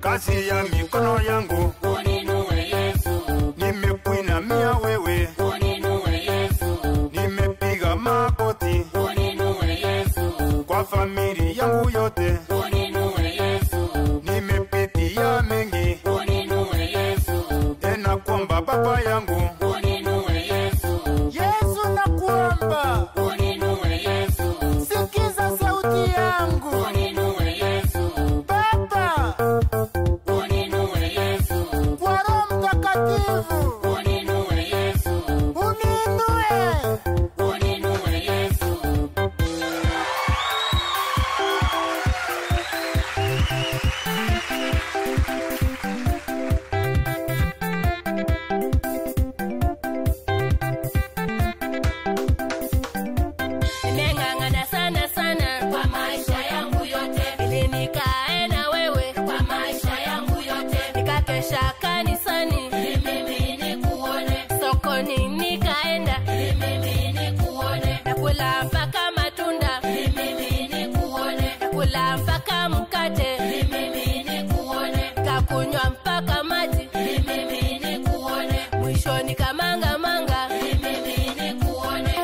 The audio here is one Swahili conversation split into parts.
Kazi ya mikono yangu uniinue Yesu, nimekuinamia wewe, uniinue Yesu, nimepiga magoti uniinue Yesu, kwa familia yangu yote, uniinue Yesu, nimepitia mengi, uniinue Yesu, tena kuomba baba yangu, uniinue Yesu, Yesu nakuomba, uniinue Yesu, sikiza sauti yangu, uniinue Yesu, Baba, uniinue Yesu, kwa Roho Mtakatifu, uniinue Yesu, uniinue. uniinue Yesu. Nimeng'ang'ana sana sana kwa maisha yangu yote, ili nikae na wewe kwa maisha yangu yote, nikakesha kanisani ili mimi nikuone, sokoni nikaenda ili mimi nikuone, nakula mpaka matunda ili mimi nikuone, nakula mpaka mkate ili mimi nikuone, kakunywa mpaka maji ili mimi nikuone, mwisho nikamanga manga ili mimi nikuone.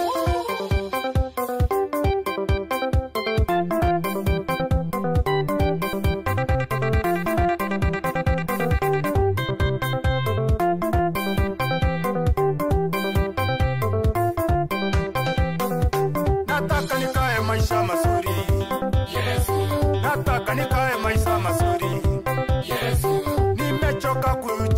Nataka nikae maisha mazuri, Yesu, nataka nikae maisha mazuri, Yesu, nimechoka kuishi